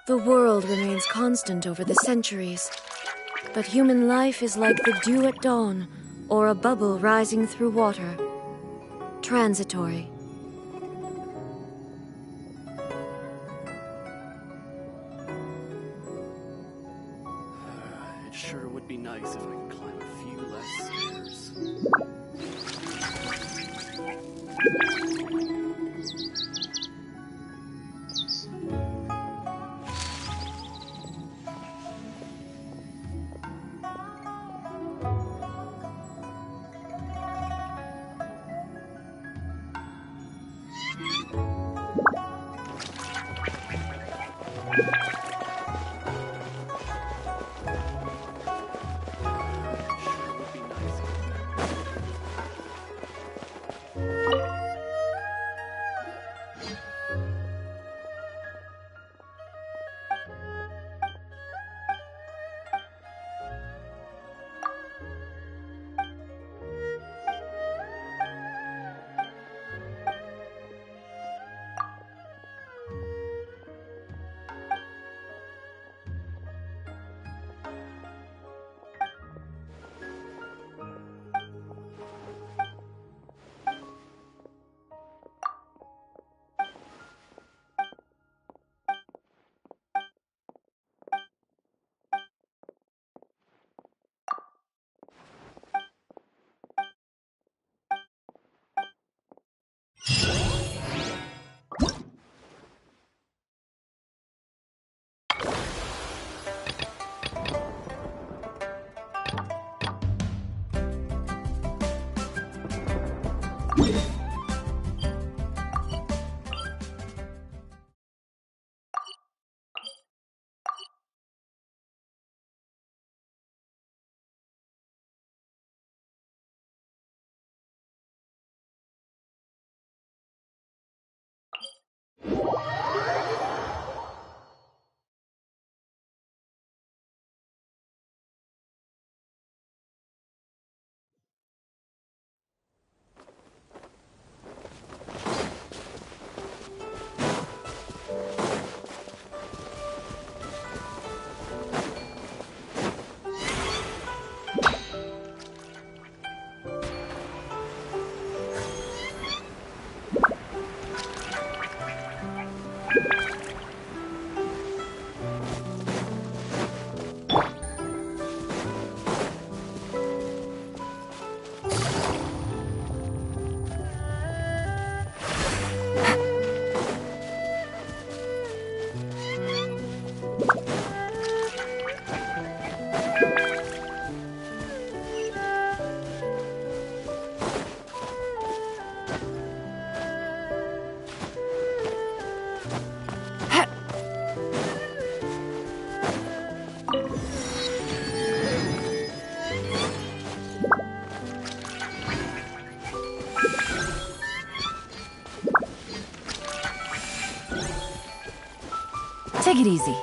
The world remains constant over the centuries, but human life is like the dew at dawn, or a bubble rising through water. Transitory. It sure would be nice if I could climb a few less stairs. Take it easy.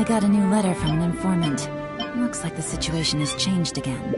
got a new letter from an informant. Looks like the situation has changed again.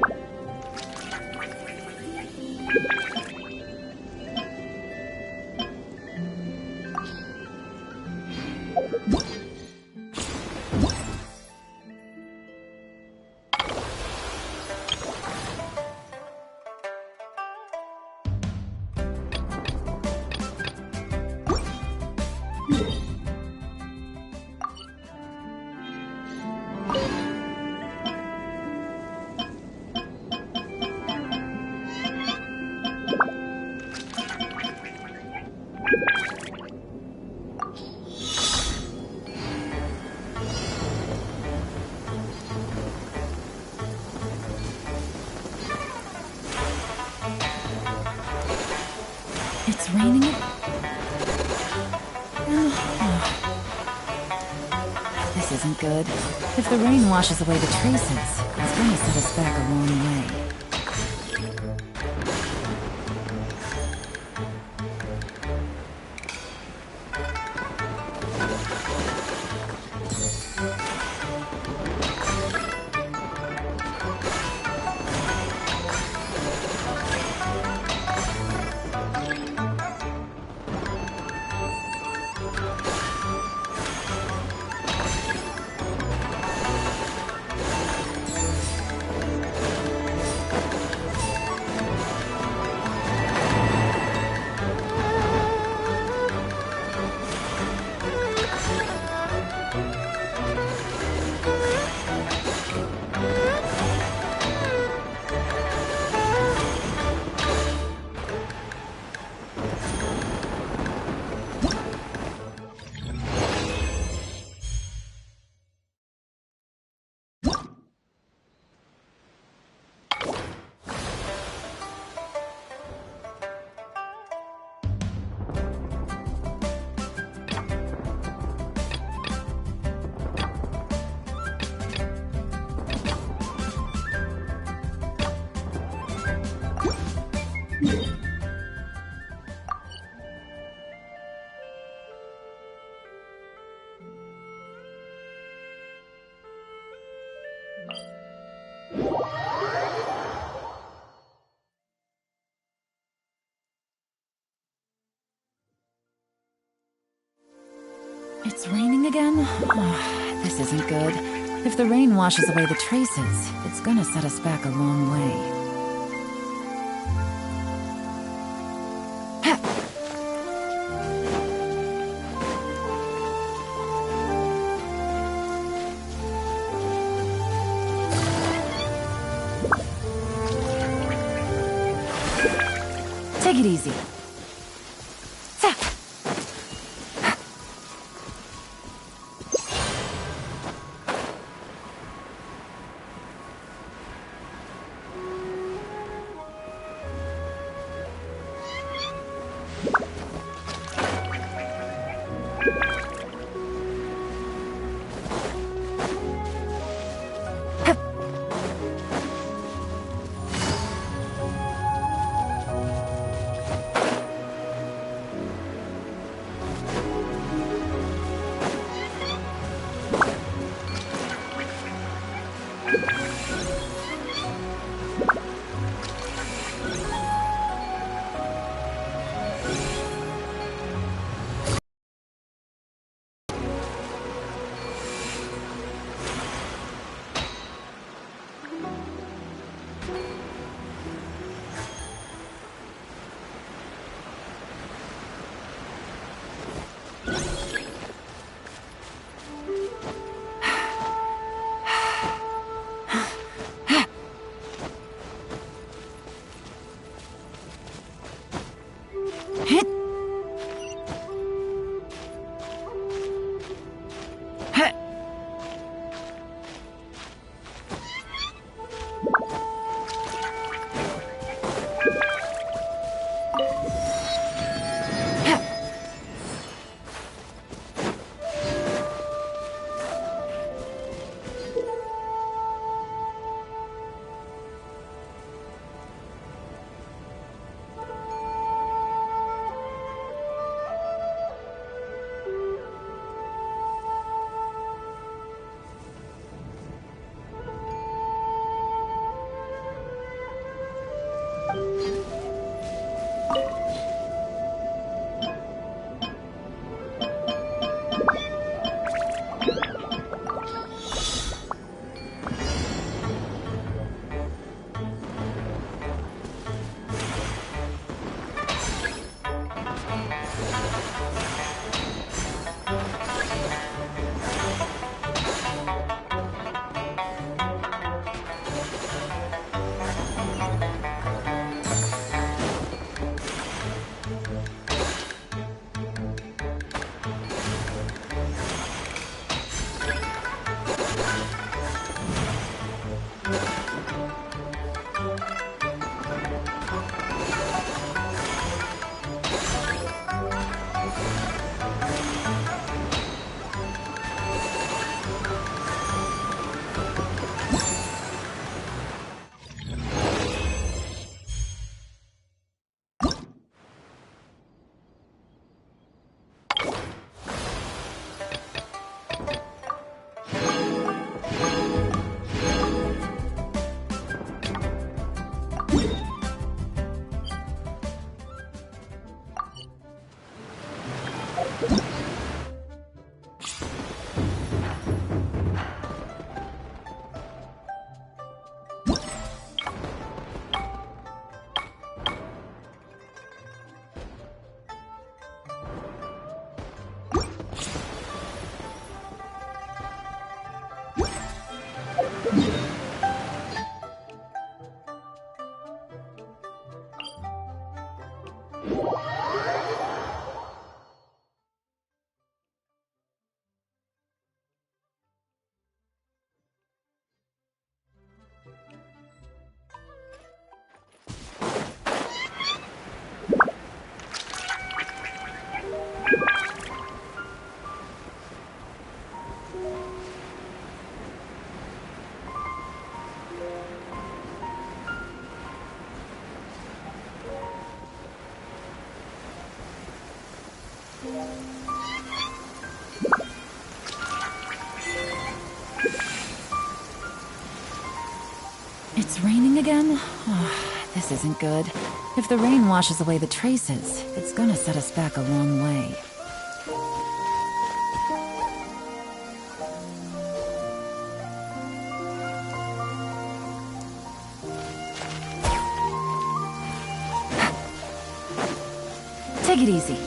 It's raining. This isn't good. If the rain washes away the traces, it's gonna set us back a long way. It's raining again? Oh, this isn't good. If the rain washes away the traces, it's gonna set us back a long way. Take it easy. It's raining again? Oh, this isn't good. If the rain washes away the traces, it's gonna set us back a long way. Take it easy.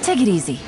Take it easy.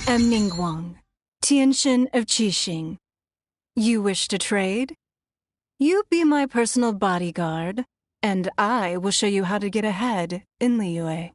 am Ningguang, Tianshin of Qixing. You wish to trade? You be my personal bodyguard, and I will show you how to get ahead in Liyue.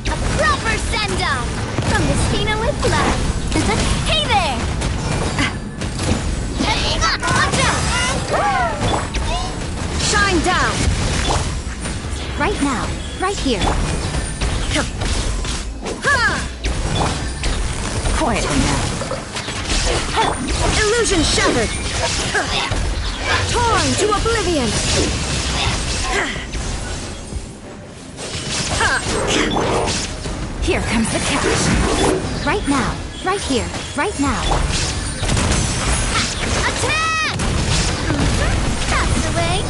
A proper send-off from the Cena with blood. Hey there! Watch out! Shine down! Right now, right here. Quietly now. Illusion shattered! Torn to oblivion! Here comes the catch. Right now, right here, right now. Attack! That's the way.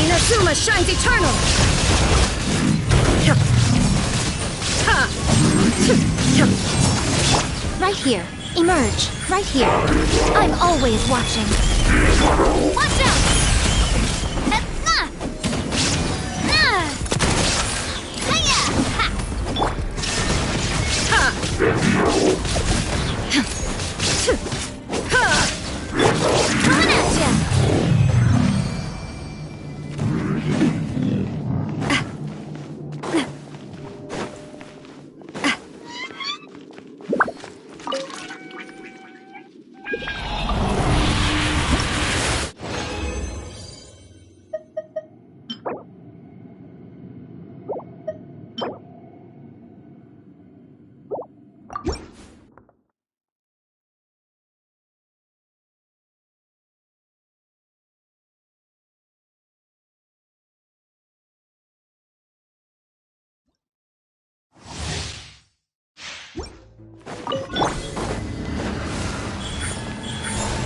Inazuma shines eternal! Right here, emerge. Right here. I'm always watching. Watch out! Coming at ya!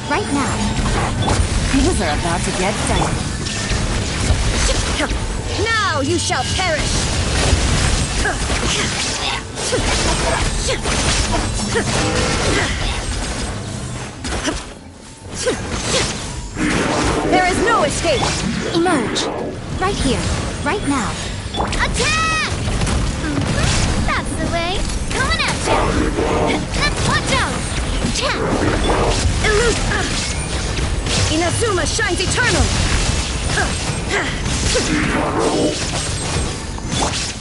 Right now. Things are about to get dicey. Now you shall perish! There is no escape! Emerge. Right here. Right now. Attack! That's the way. Coming at ya! Watch out! Inazuma shines eternal!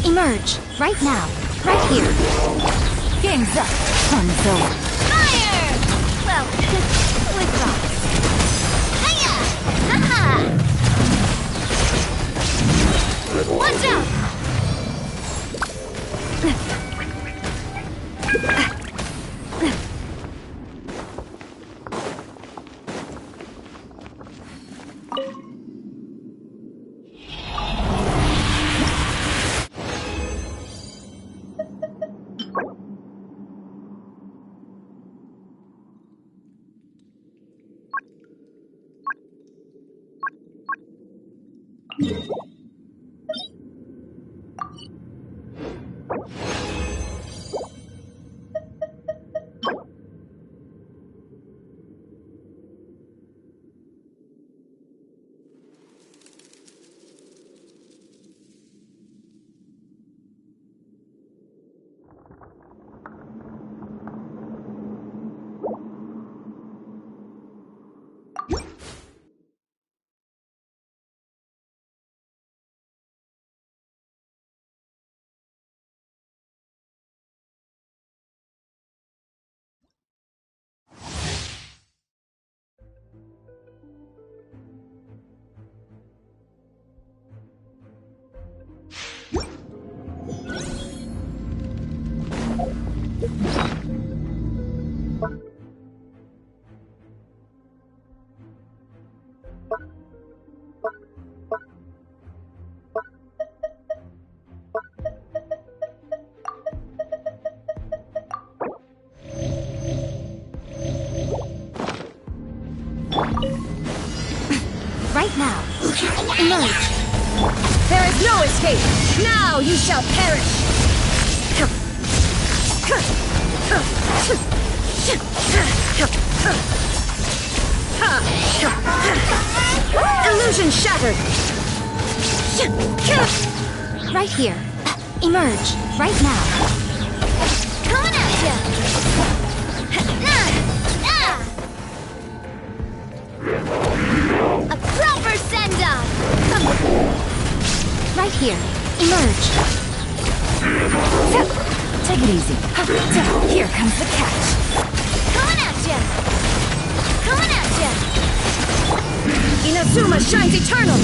Emerge. Right now. Right here. Game's up. Fun's over. Fire! Well, with rocks. Hiya! Haha! Watch out! Right now. Emerge. There is no escape! Now you shall perish! Illusion shattered! Right here. Emerge. Right now. Coming at ya! A proper send-off! Right here. Emerge. Take it easy. Here comes the catch. Coming at ya! Coming at ya! Inazuma shines eternal!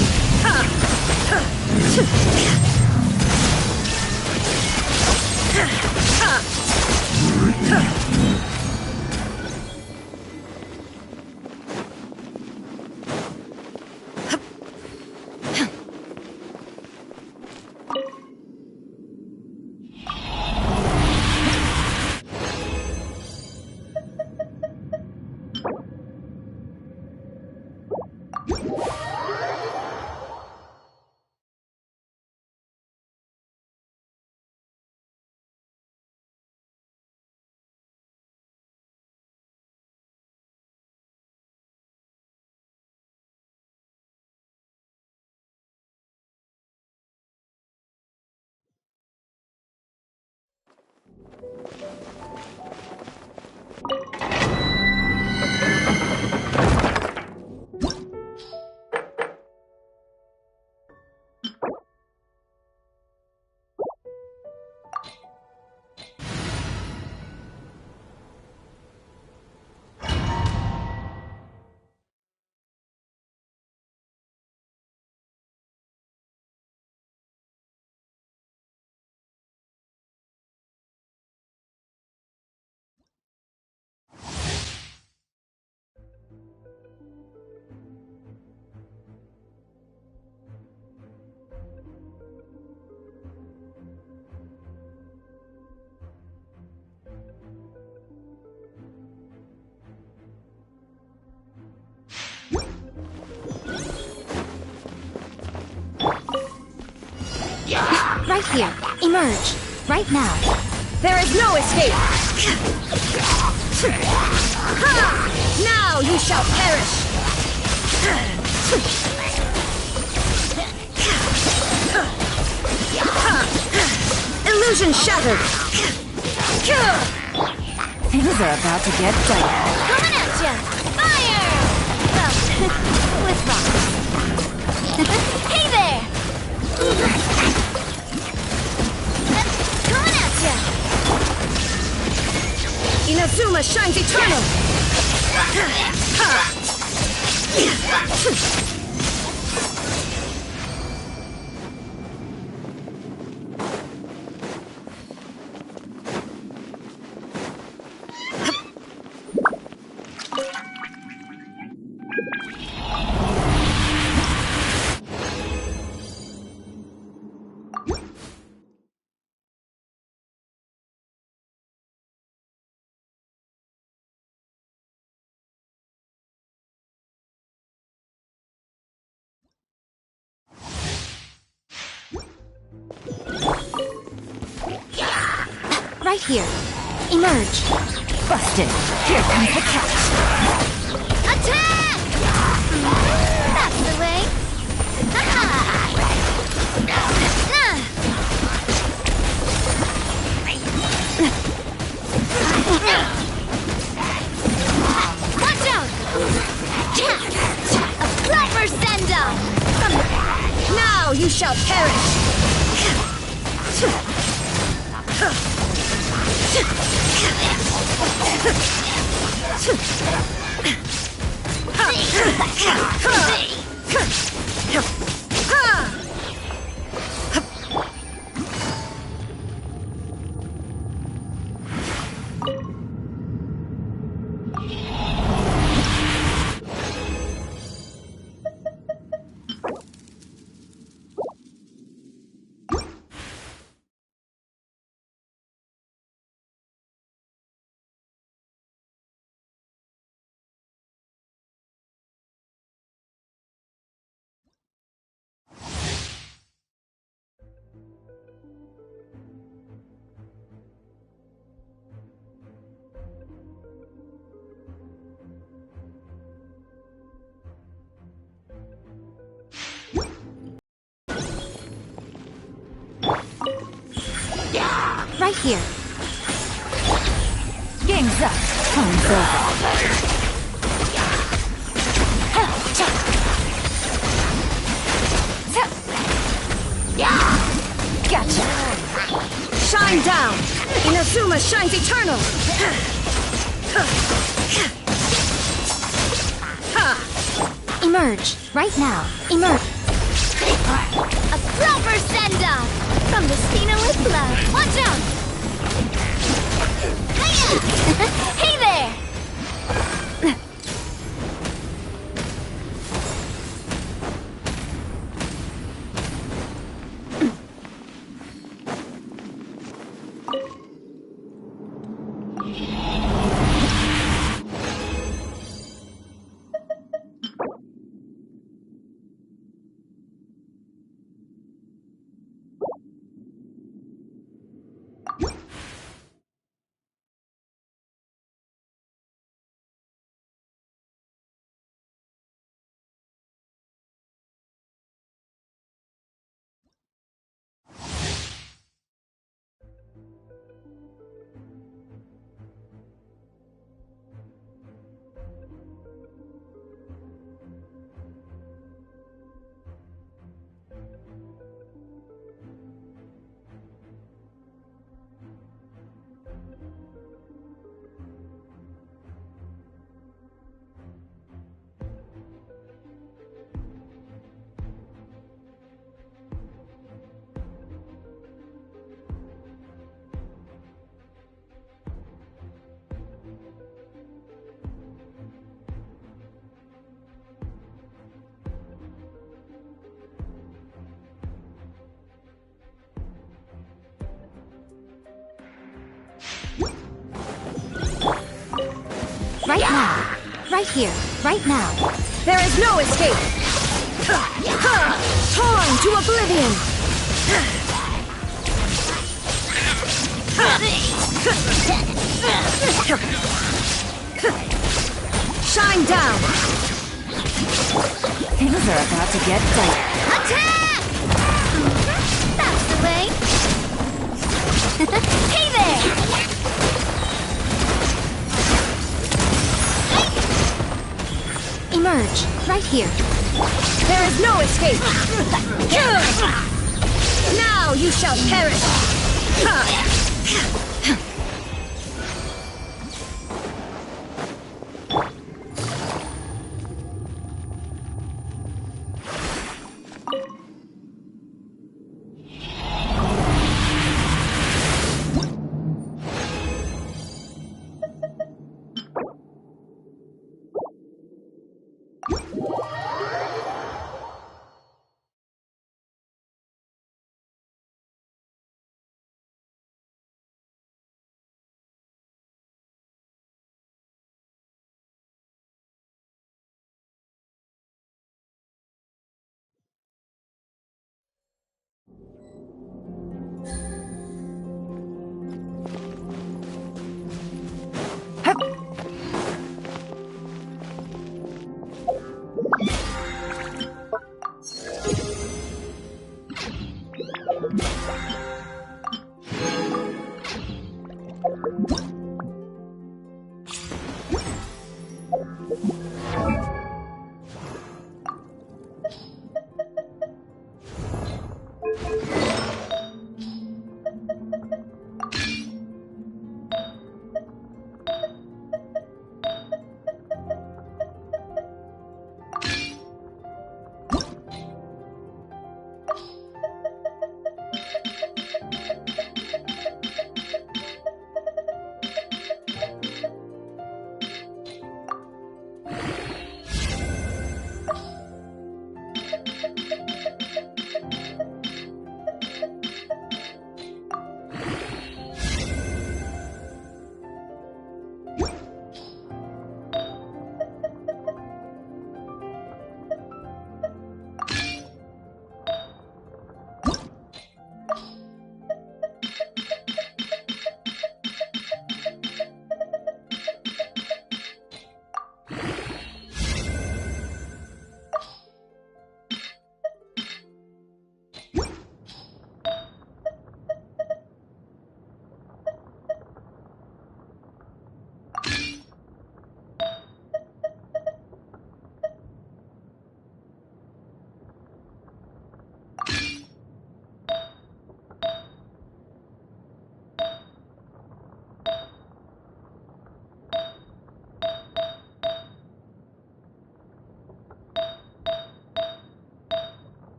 Right here. Emerge. Right now. There is no escape! Now you shall perish! Illusion shattered! Things are about to get dark. Coming at ya! Fire! Well, with rocks. Hey there! Coming at ya! Inazuma shines eternal! Right here. Emerge. Busted. Here comes the catch. Attack! That's the way. Watch out! A proper send-off! Now you shall perish! Right here. Game's up. Time's over. Gotcha. Shine down! Inazuma shines eternal! Emerge. Right now. Emerge. A proper send-off! From the Spina with love. Watch out! Hiya! Hey there! Right now. Right here. Right now. There is no escape! Torn to oblivion! Shine down! Things are about to get dire. Attack! That's the way. Hey there! Emerge. Right here. There is no escape! Now you shall perish!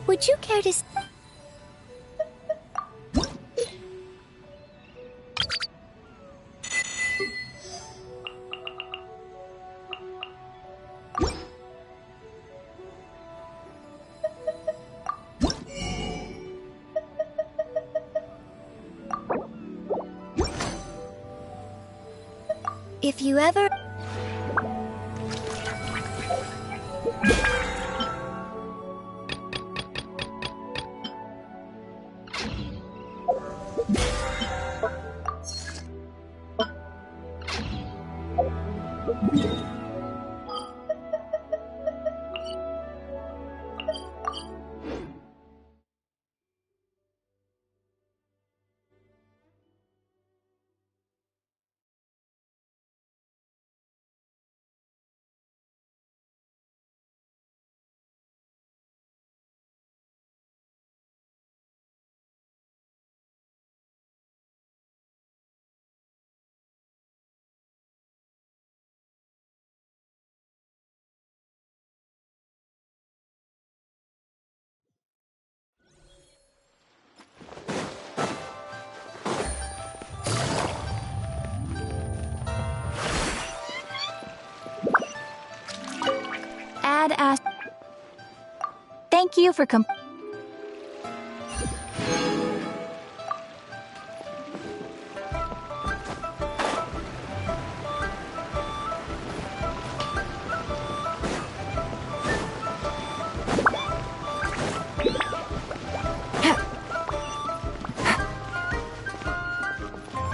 Would you care to... If you ever... Thank you for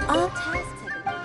all tasks have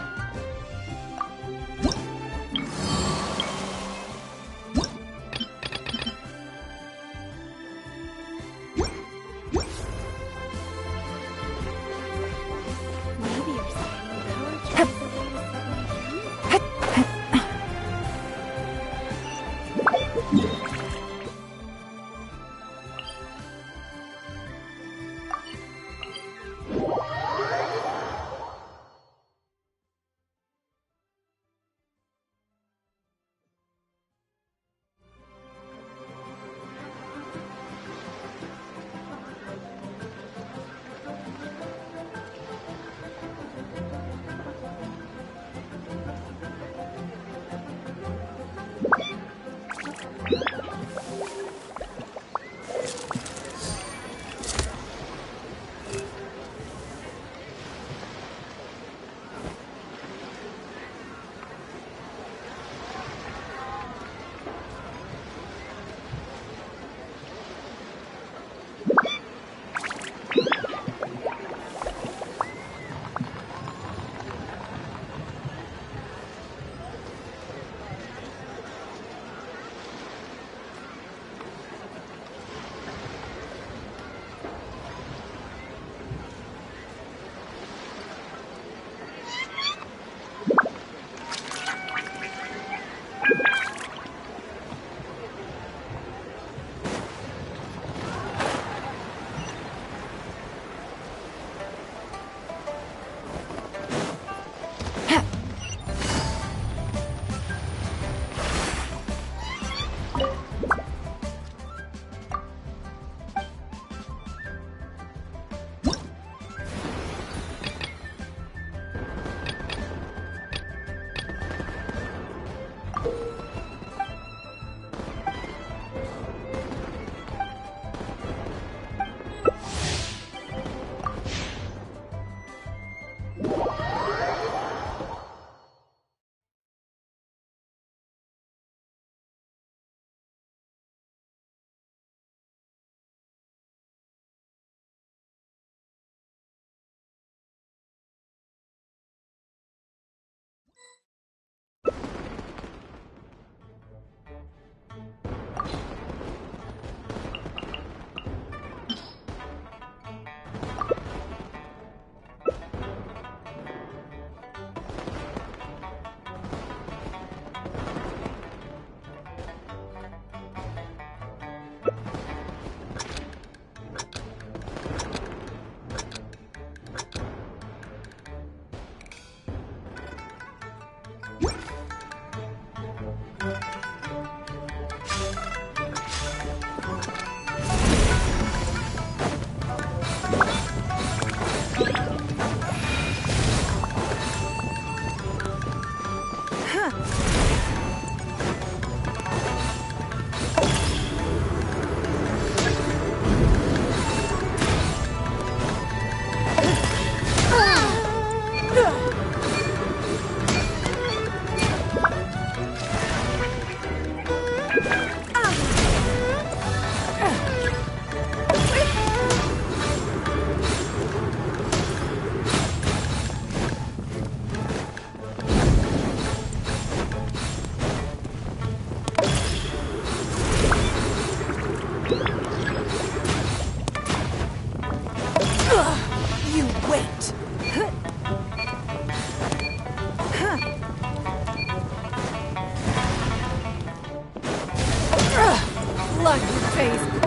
face.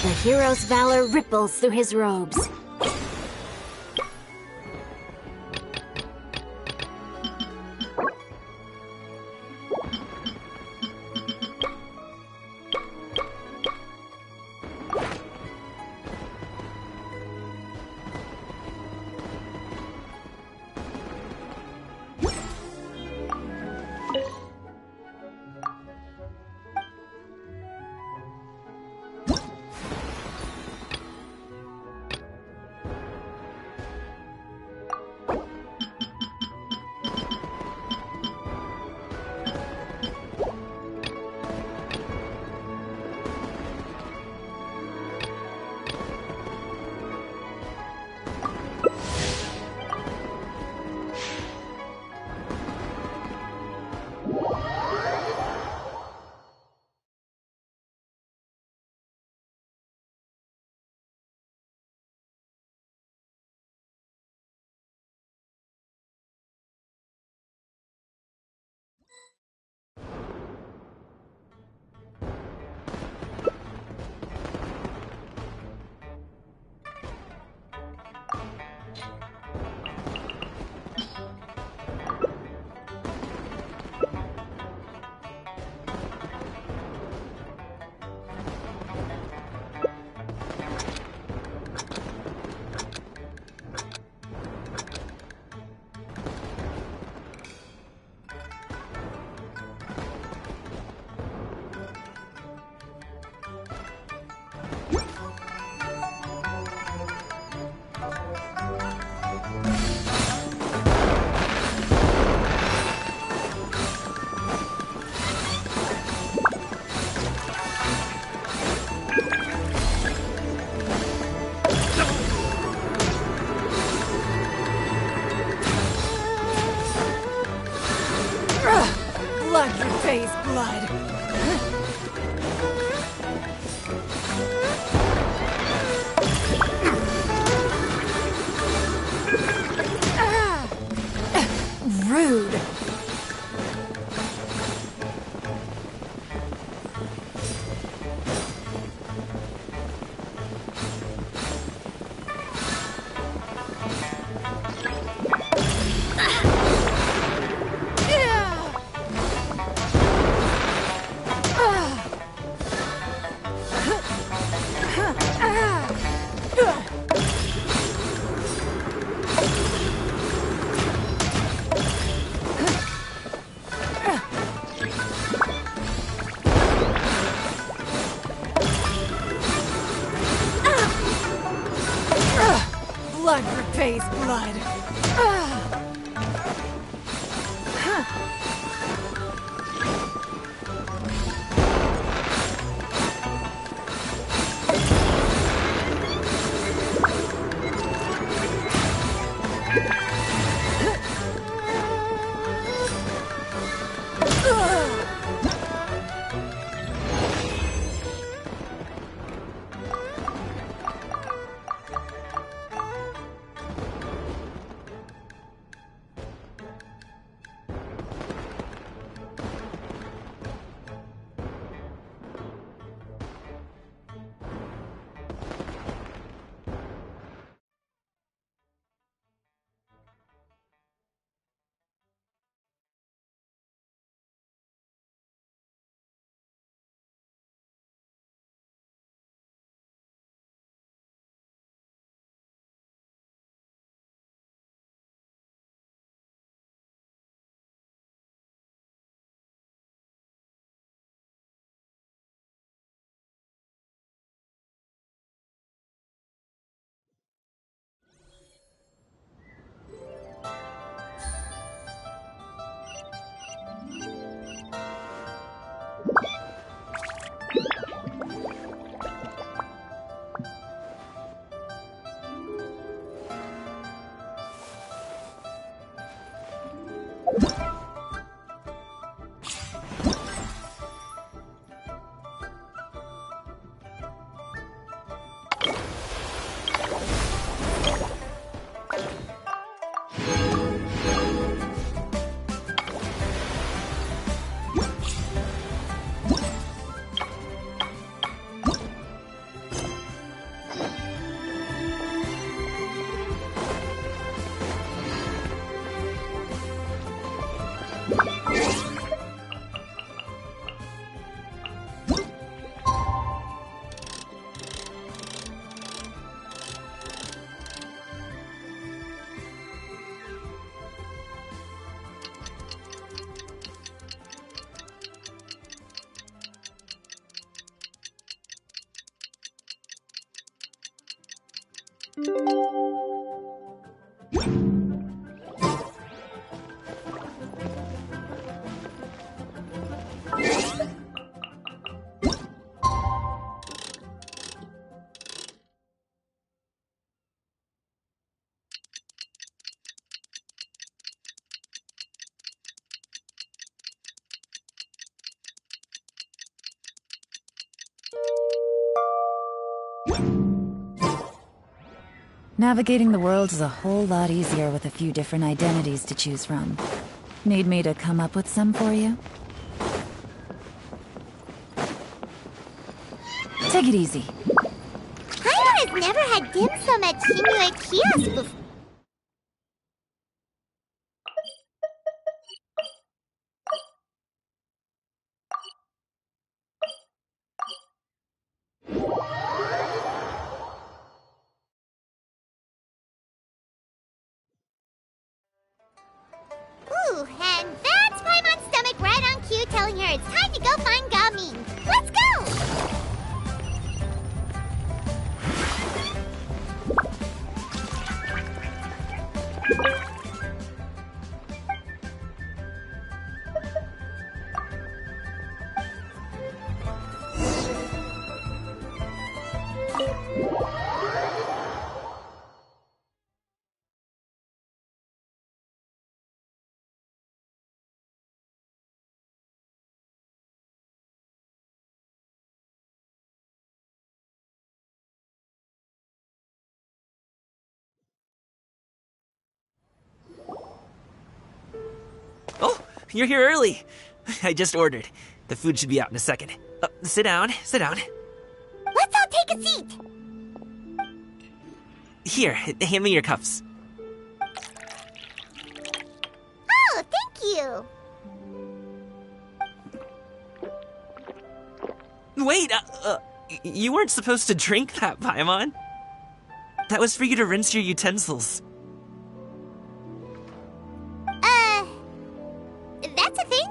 The hero's valor ripples through his robes. Blood your face, blood! Rude! face blood. Navigating the world is a whole lot easier with a few different identities to choose from. Need me to come up with some for you? Take it easy. Paimon has never had dim sum at Shinue Kiosk before. Ooh, and that's Paimon's stomach right on cue telling her it's time to go find Gamin. Let's go! Oh, you're here early. I just ordered. The food should be out in a second. Sit down, sit down. Let's all take a seat! Here, hand me your cups. Oh, thank you! Wait, you weren't supposed to drink that, Paimon. That was for you to rinse your utensils. That's a thing?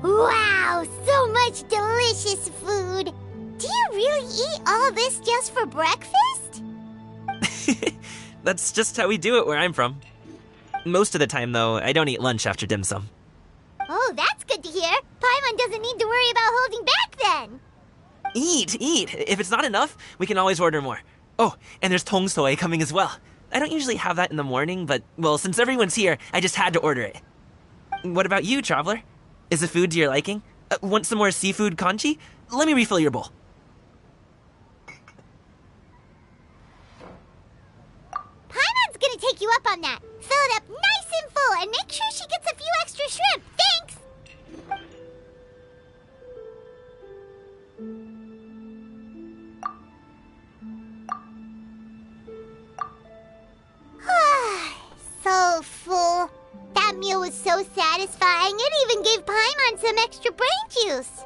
Wow, so much much delicious food. Do you really eat all this just for breakfast? That's just how we do it where I'm from. Most of the time, though, I don't eat lunch after dim sum. Oh, that's good to hear. Paimon doesn't need to worry about holding back then. Eat, eat. If it's not enough, we can always order more. Oh, and there's tong soy coming as well. I don't usually have that in the morning, but, well, since everyone's here, I just had to order it. What about you, Traveler? Is the food to your liking? Want some more seafood congee? Let me refill your bowl. Paimon's gonna take you up on that. Fill it up nice and full and make sure she gets a few extra shrimp. Thanks! So full. That meal was so satisfying, it even gave Paimon some extra brain juice.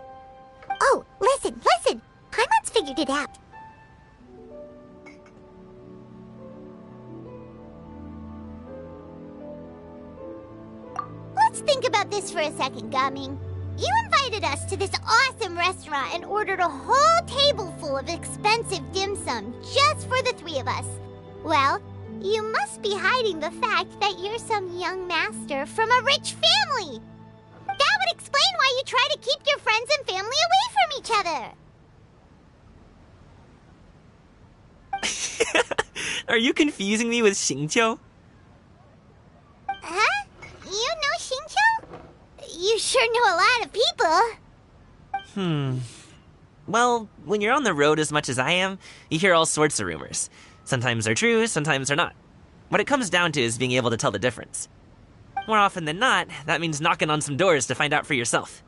Oh, listen, listen! Paimon's figured it out. Let's think about this for a second, Gaming. You invited us to this awesome restaurant and ordered a whole table full of expensive dim sum just for the three of us. Well, you must be hiding the fact that you're some young master from a rich family. That would explain why you try to keep your friends and family away from each other. Are you confusing me with Xingqiu? Huh? You know Xingqiu? You sure know a lot of people. Well, when you're on the road as much as I am, you hear all sorts of rumors. Sometimes they're true, sometimes they're not. What it comes down to is being able to tell the difference. More often than not, that means knocking on some doors to find out for yourself.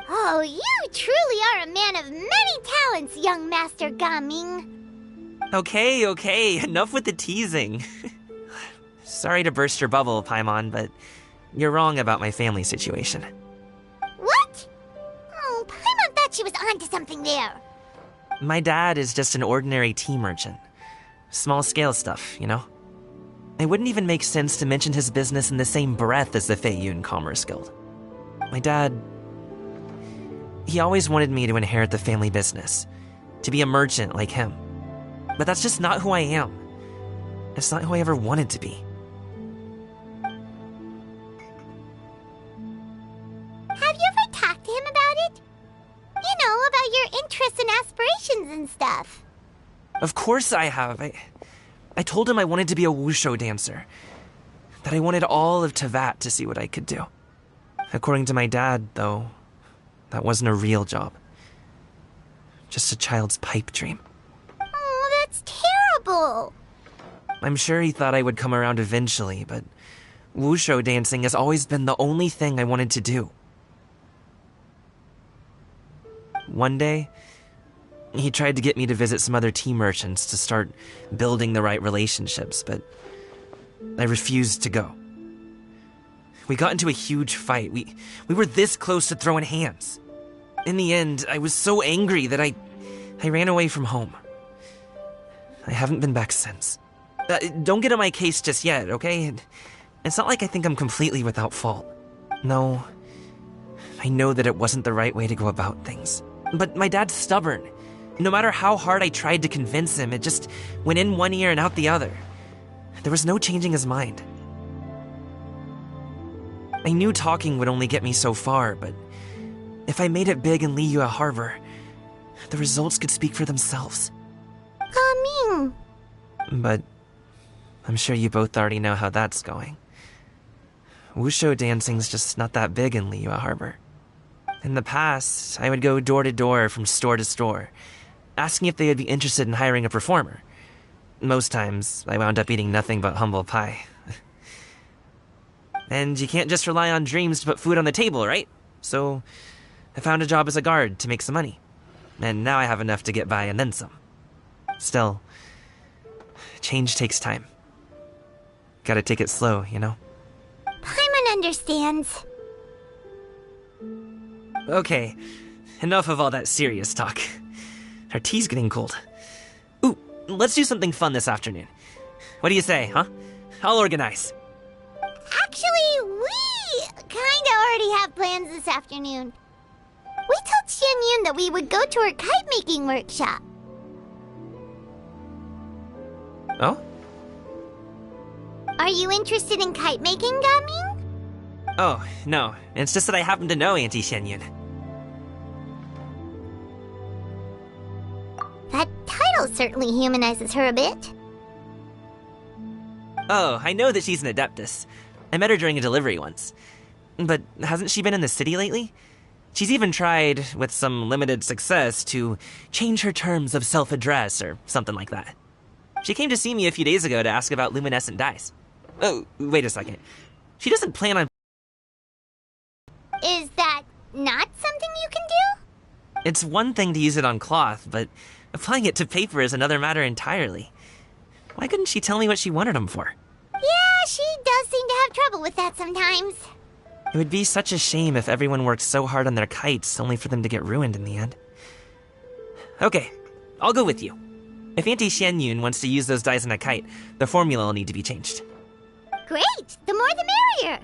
Oh, you truly are a man of many talents, young Master Gaming. Okay, enough with the teasing. Sorry to burst your bubble, Paimon, but you're wrong about my family situation. What? Oh, Paimon thought she was onto something there. My dad is just an ordinary tea merchant. Small-scale stuff, you know? It wouldn't even make sense to mention his business in the same breath as the Feiyun Commerce Guild. My dad... he always wanted me to inherit the family business, to be a merchant like him. But that's just not who I am. It's not who I ever wanted to be. Have you ever talked to him about it? You know, about your interests and aspirations and stuff. Of course I have. I told him I wanted to be a wushu dancer. That I wanted all of Teyvat to see what I could do. According to my dad, though, that wasn't a real job. Just a child's pipe dream. Oh, that's terrible. I'm sure he thought I would come around eventually, but wushu dancing has always been the only thing I wanted to do. One day, he tried to get me to visit some other tea merchants to start building the right relationships, but I refused to go. We got into a huge fight. We were this close to throwing hands. In the end, I was so angry that I ran away from home. I haven't been back since. Don't get on my case just yet, okay? It's not like I think I'm completely without fault. No, I know that it wasn't the right way to go about things. But my dad's stubborn. No matter how hard I tried to convince him, it just went in one ear and out the other. There was no changing his mind. I knew talking would only get me so far, but if I made it big in Liyue Harbor, the results could speak for themselves. Gaming. But I'm sure you both already know how that's going. Wushu dancing's just not that big in Liyue Harbor. In the past, I would go door to door from store to store, asking if they would be interested in hiring a performer. Most times, I wound up eating nothing but humble pie. And you can't just rely on dreams to put food on the table, right? So, I found a job as a guard to make some money. And now I have enough to get by and then some. Still, change takes time. Gotta take it slow, you know? Paimon understands. Okay, enough of all that serious talk. Our tea's getting cold. Ooh, let's do something fun this afternoon. What do you say, huh? I'll organize. Actually, we kind already have plans this afternoon. We told Xianyun that we would go to her kite-making workshop. Oh? Are you interested in kite-making, Gaming? Oh, no. It's just that I happen to know Auntie Xianyun. That title certainly humanizes her a bit. Oh, I know that she's an Adeptus. I met her during a delivery once. But hasn't she been in the city lately? She's even tried, with some limited success, to change her terms of self-address or something like that. She came to see me a few days ago to ask about luminescent dyes. Oh, wait a second. She doesn't plan on... Is that not something you can do? It's one thing to use it on cloth, but applying it to paper is another matter entirely. Why couldn't she tell me what she wanted them for? Yeah, she does seem to have trouble with that sometimes. It would be such a shame if everyone worked so hard on their kites only for them to get ruined in the end. Okay, I'll go with you. If Auntie Xianyun wants to use those dyes on a kite, the formula will need to be changed. Great! The more the merrier!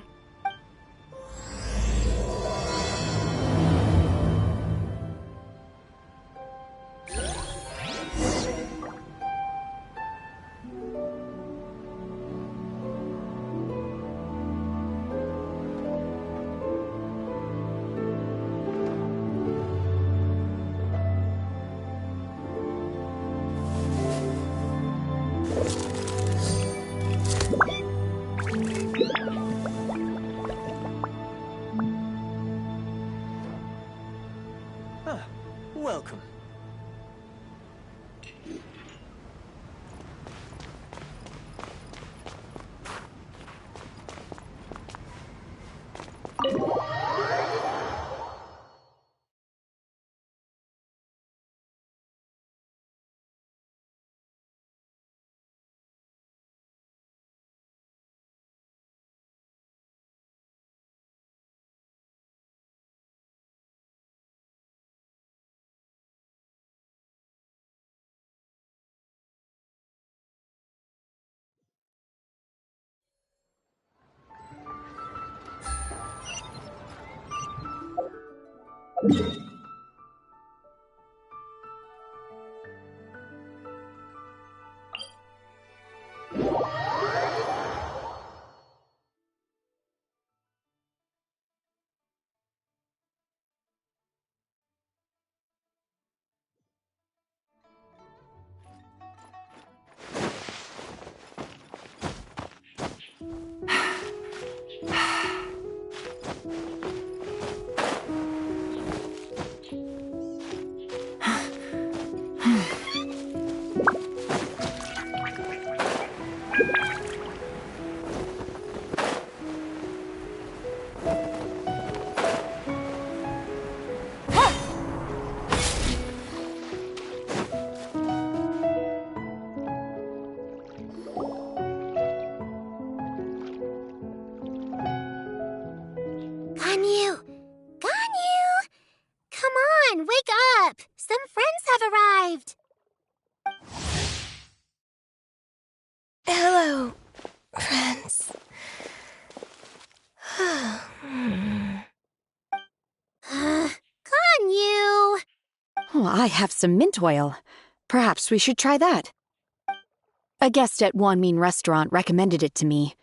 Welcome. Ganyu! Ganyu! Come on, wake up! Some friends have arrived! Hello, friends. Ganyu! Oh, I have some mint oil. Perhaps we should try that. A guest at Wanmin Restaurant recommended it to me.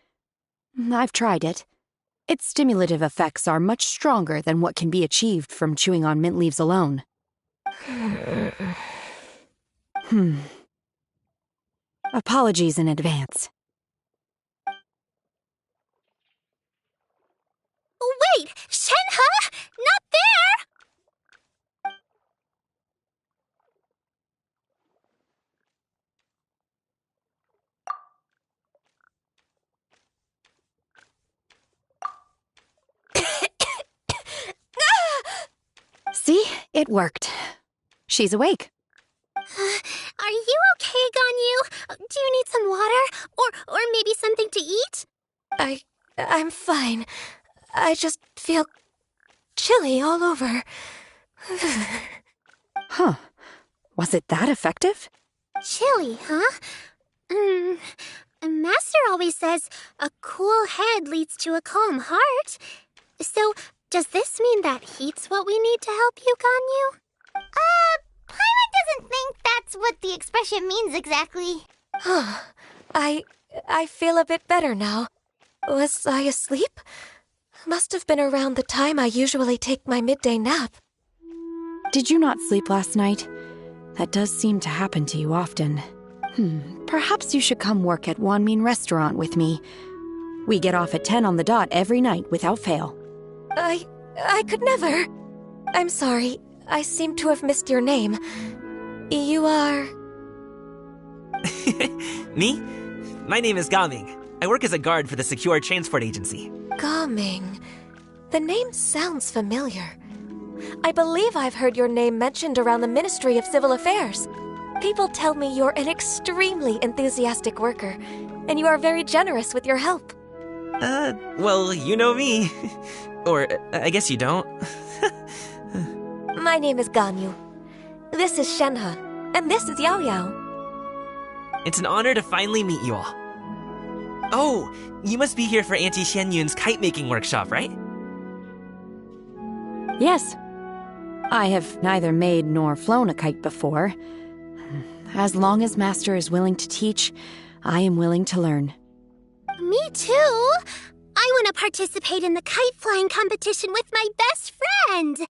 I've tried it. Its stimulative effects are much stronger than what can be achieved from chewing on mint leaves alone. Apologies in advance. Wait! Shenhe! Not there! See? It worked. She's awake. Are you okay, Ganyu? Do you need some water? Or maybe something to eat? I'm fine. I just feel chilly all over. Huh. Was it that effective? Chilly, huh? Master always says a cool head leads to a calm heart. So, does this mean that heat's what we need to help you, Ganyu? Paimon doesn't think that's what the expression means exactly. I feel a bit better now. Was I asleep? Must have been around the time I usually take my midday nap. Did you not sleep last night? That does seem to happen to you often. Perhaps you should come work at Wanmin Restaurant with me. We get off at 10 on the dot every night without fail. I could never. I'm sorry. I seem to have missed your name. You are... Me? My name is Gaming. I work as a guard for the Secure Transport Agency. Gaming. The name sounds familiar. I believe I've heard your name mentioned around the Ministry of Civil Affairs. People tell me you're an extremely enthusiastic worker, and you are very generous with your help. Well, you know me. Or, I guess you don't. My name is Ganyu. This is Shenhe, and this is Yao Yao. It's an honor to finally meet you all. Oh, you must be here for Auntie Xianyun's kite-making workshop, right? Yes. I have neither made nor flown a kite before. As long as Master is willing to teach, I am willing to learn. Me too! I want to participate in the kite flying competition with my best friend!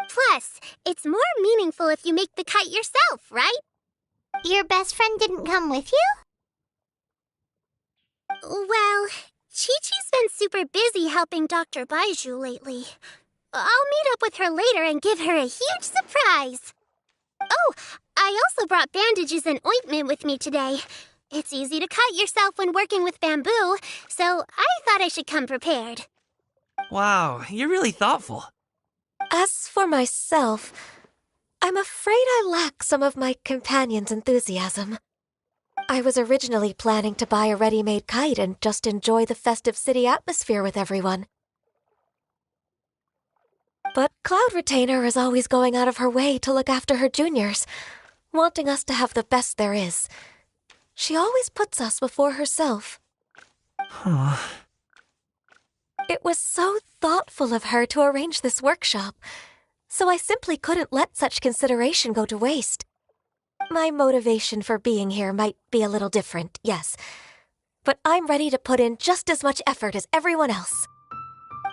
Plus, it's more meaningful if you make the kite yourself, right? Your best friend didn't come with you? Well, Chi-Chi's been super busy helping Dr. Baiju lately. I'll meet up with her later and give her a huge surprise. Oh, I also brought bandages and ointment with me today. It's easy to cut yourself when working with bamboo, so I thought I should come prepared. Wow, you're really thoughtful. As for myself, I'm afraid I lack some of my companion's enthusiasm. I was originally planning to buy a ready-made kite and just enjoy the festive city atmosphere with everyone. But Cloud Retainer is always going out of her way to look after her juniors, wanting us to have the best there is. She always puts us before herself. It was so thoughtful of her to arrange this workshop, so I simply couldn't let such consideration go to waste. My motivation for being here might be a little different, yes, but I'm ready to put in just as much effort as everyone else.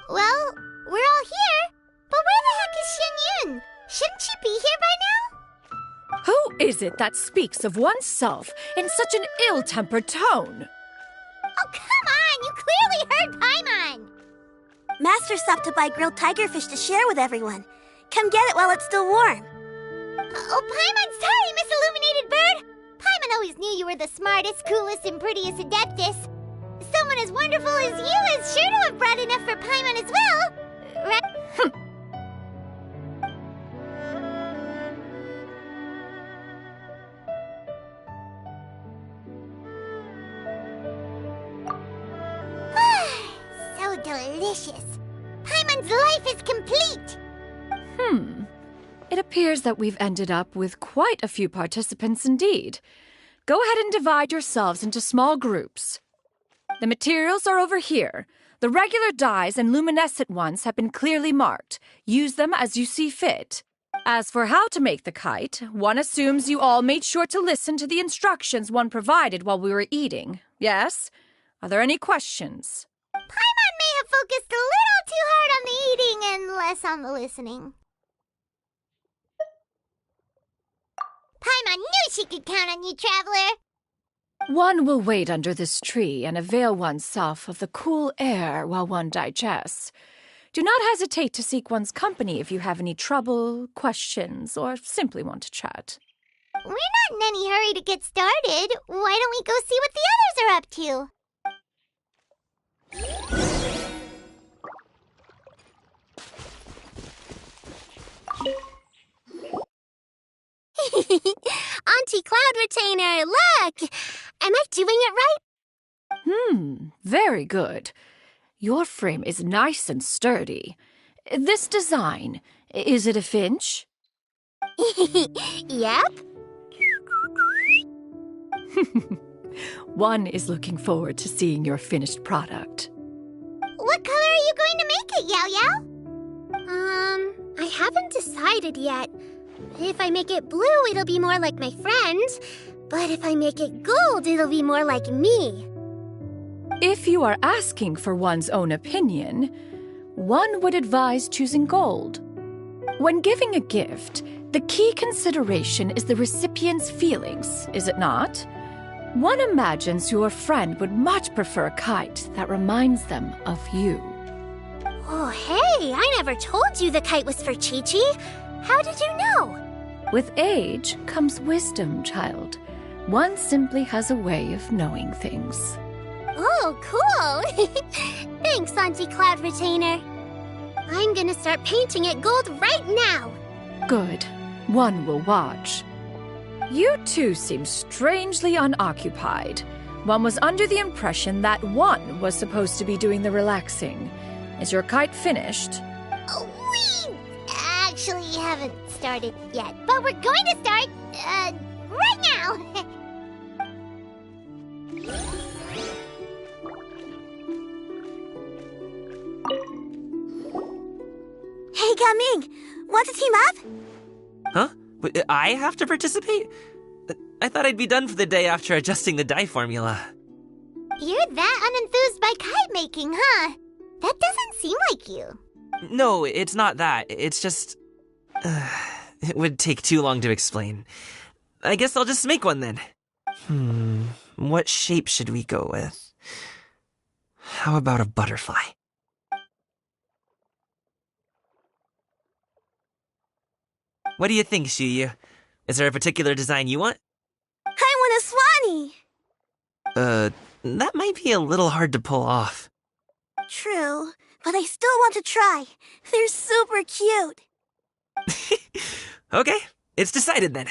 Well, we're all here, but where the heck is Xianyun? Shouldn't she be here by now? Who is it that speaks of oneself in such an ill-tempered tone? Oh, come on! You clearly heard Paimon! Master stopped to buy grilled tigerfish to share with everyone. Come get it while it's still warm. Oh, Paimon's sorry, Miss Illuminated Bird! Paimon always knew you were the smartest, coolest, and prettiest Adeptus. Someone as wonderful as you is sure to have brought enough for Paimon as well, right? So delicious. Paimon's life is complete. It appears that we've ended up with quite a few participants indeed. Go ahead and divide yourselves into small groups. The materials are over here. The regular dyes and luminescent ones have been clearly marked. Use them as you see fit. As for how to make the kite, one assumes you all made sure to listen to the instructions one provided while we were eating. Yes? Are there any questions? Paimon may have focused a little too hard on the eating and less on the listening. Paimon knew she could count on you, Traveler. One will wait under this tree and avail oneself of the cool air while one digests. Do not hesitate to seek one's company if you have any trouble, questions, or simply want to chat. We're not in any hurry to get started. Why don't we go see what the others are up to? Auntie Cloud Retainer, look! Am I doing it right? Very good. Your frame is nice and sturdy. This design, is it a finch? Yep. One is looking forward to seeing your finished product. What color are are you going to make it, Yao Yao? I haven't decided yet. If I make it blue, it'll be more like my friends. But if I make it gold, it'll be more like me. If you are asking for one's own opinion, one would advise choosing gold. When giving a gift, the key consideration is the recipient's feelings, is it not? One imagines your friend would much prefer a kite that reminds them of you. Oh, hey, I never told you the kite was for Chi-Chi. How did you know? With age comes wisdom, child. One simply has a way of knowing things. Oh, cool. Thanks, Auntie Cloud Retainer. I'm gonna start painting it gold right now. Good. One will watch. You two seem strangely unoccupied. One was under the impression that one was supposed to be doing the relaxing. Is your kite finished? We actually haven't started yet, but we're going to start, right now. Hey, Gaming! Want to team up? Huh? I have to participate? I thought I'd be done for the day after adjusting the dye formula. You're that unenthused by kite making, huh? That doesn't seem like you. No, it's not that. It's just... it would take too long to explain. I guess I'll just make one then. What shape should we go with? How about a butterfly? What do you think, Shuyu? Is there a particular design you want? I want a swanee! That might be a little hard to pull off. True, but I still want to try. They're super cute. Okay, it's decided then.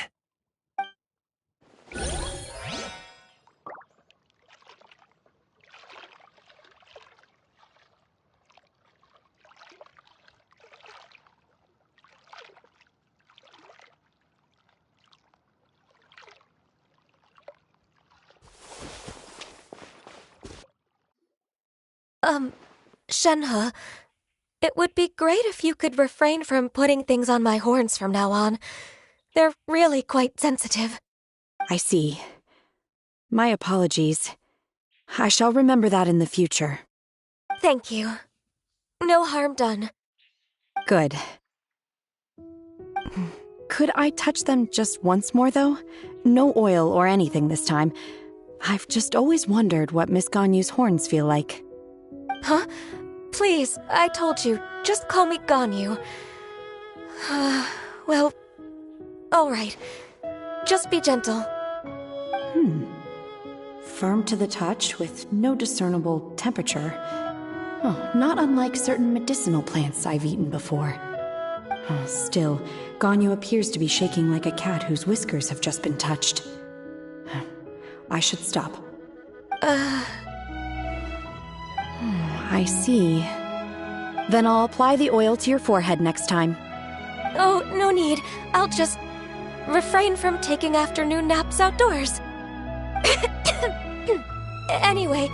Shenhe, it would be great if you could refrain from putting things on my horns from now on. They're really quite sensitive. I see. My apologies. I shall remember that in the future. Thank you. No harm done. Good. Could I touch them just once more, though? No oil or anything this time. I've just always wondered what Miss Ganyu's horns feel like. Huh? Please, I told you, just call me Ganyu. Well, all right. Just be gentle. Firm to the touch with no discernible temperature. Oh, not unlike certain medicinal plants I've eaten before. Still, Ganyu appears to be shaking like a cat whose whiskers have just been touched. I should stop. I see. Then I'll apply the oil to your forehead next time. Oh, no need. I'll just refrain from taking afternoon naps outdoors. Anyway,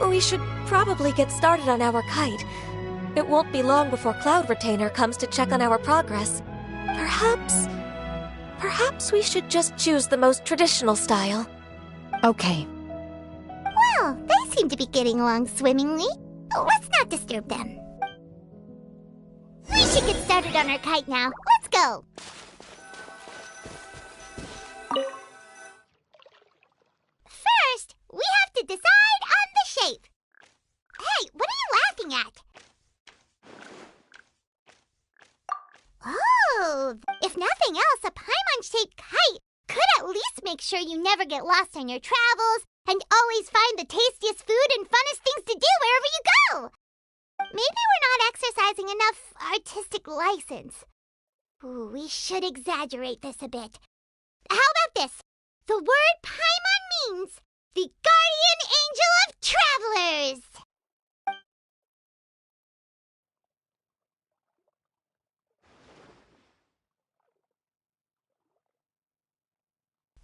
we should probably get started on our kite. It won't be long before Cloud Retainer comes to check on our progress. Perhaps we should just choose the most traditional style. Okay. Well, they seem to be getting along swimmingly. Let's not disturb them. We should get started on our kite now. Let's go. First, we have to decide on the shape. Hey, what are you laughing at? Oh, if nothing else, a Paimon-shaped kite could at least make sure you never get lost on your travels and always find the tastiest food and funnest things to do wherever you go. Maybe we're not exercising enough artistic license. Ooh, we should exaggerate this a bit. How about this? The word Paimon means the guardian angel of travelers.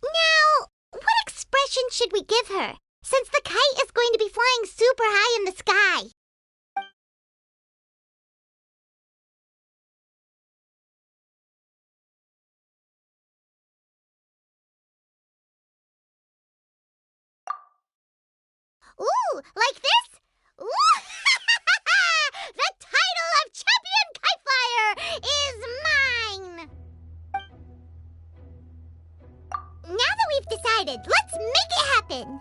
Now, what expression should we give her, since the kite is going to be flying super high in the sky? Ooh, like this? Ooh! The title of Champion Kite Flyer is mine! Now that we've decided, let's make it happen!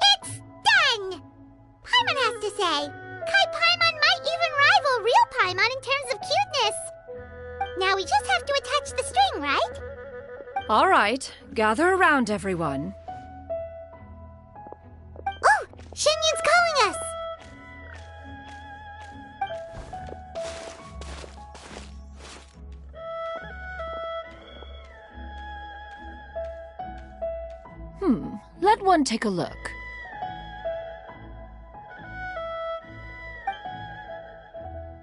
It's done! Paimon has to say, Kai Paimon might even rival real Paimon in terms of cuteness. Now we just have to attach the string, right? All right, gather around, everyone. Oh, Shenyan's calling us! Let one take a look.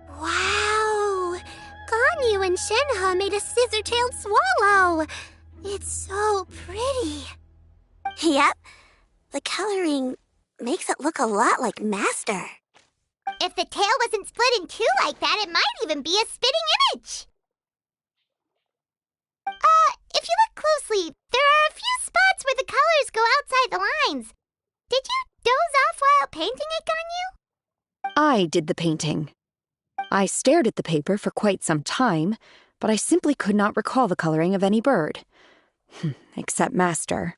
Wow! Ganyu and Shenhe made a scissor-tailed swallow! It's so pretty. Yep. The coloring makes it look a lot like Master. If the tail wasn't split in two like that, it might even be a spitting image! If you look closely, there are a few spots where the colors go outside the lines. Did you doze off while painting it, Ganyu? I did the painting. I stared at the paper for quite some time, but I simply could not recall the coloring of any bird. Except Master.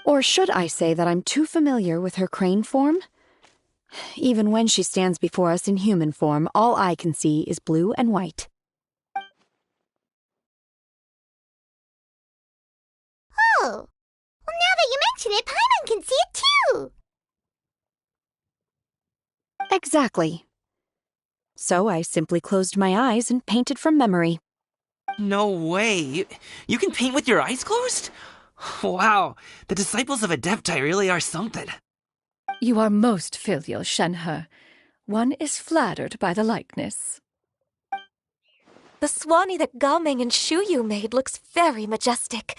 Or should I say that I'm too familiar with her crane form? Even when she stands before us in human form, all I can see is blue and white. Oh, well, now that you mention it, Paimon can see it too! Exactly. So I simply closed my eyes and painted from memory. No way. You can paint with your eyes closed? Wow, the disciples of Adepti really are something. You are most filial, Shenhe. One is flattered by the likeness. The Swanee that Gaming and Shuyu made looks very majestic.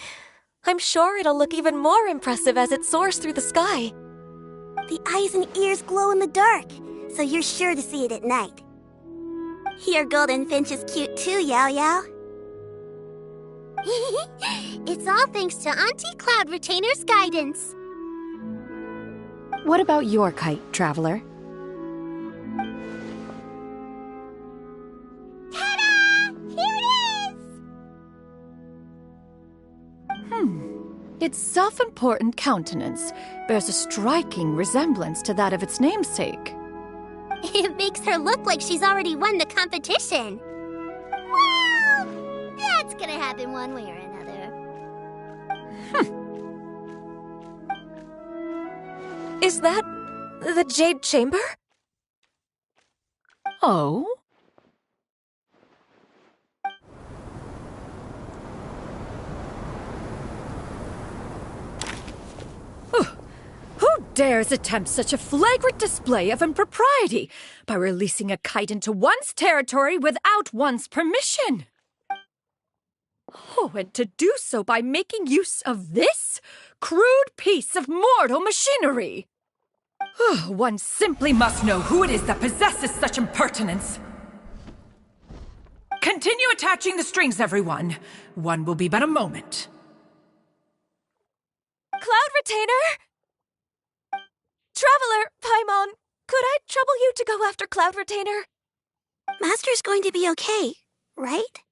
I'm sure it'll look even more impressive as it soars through the sky. The eyes and ears glow in the dark, so you're sure to see it at night. Your golden finch is cute too, Yao Yao. It's all thanks to Auntie Cloud Retainer's guidance. What about your kite, Traveler? Ta-da! Here it is! Its self-important countenance bears a striking resemblance to that of its namesake. It makes her look like she's already won the competition. Well, that's gonna happen one way or another. Is that the Jade Chamber? Oh? Who dares attempt such a flagrant display of impropriety by releasing a kite into one's territory without one's permission? Oh, and to do so by making use of this crude piece of mortal machinery! One simply must know who it is that possesses such impertinence. Continue attaching the strings, everyone. One will be but a moment. Cloud Retainer? Traveler, Paimon, could I trouble you to go after Cloud Retainer? Master's going to be okay, right?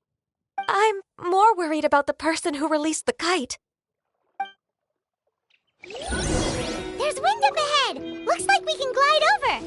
I'm more worried about the person who released the kite. There's wind up ahead! Looks like we can glide over!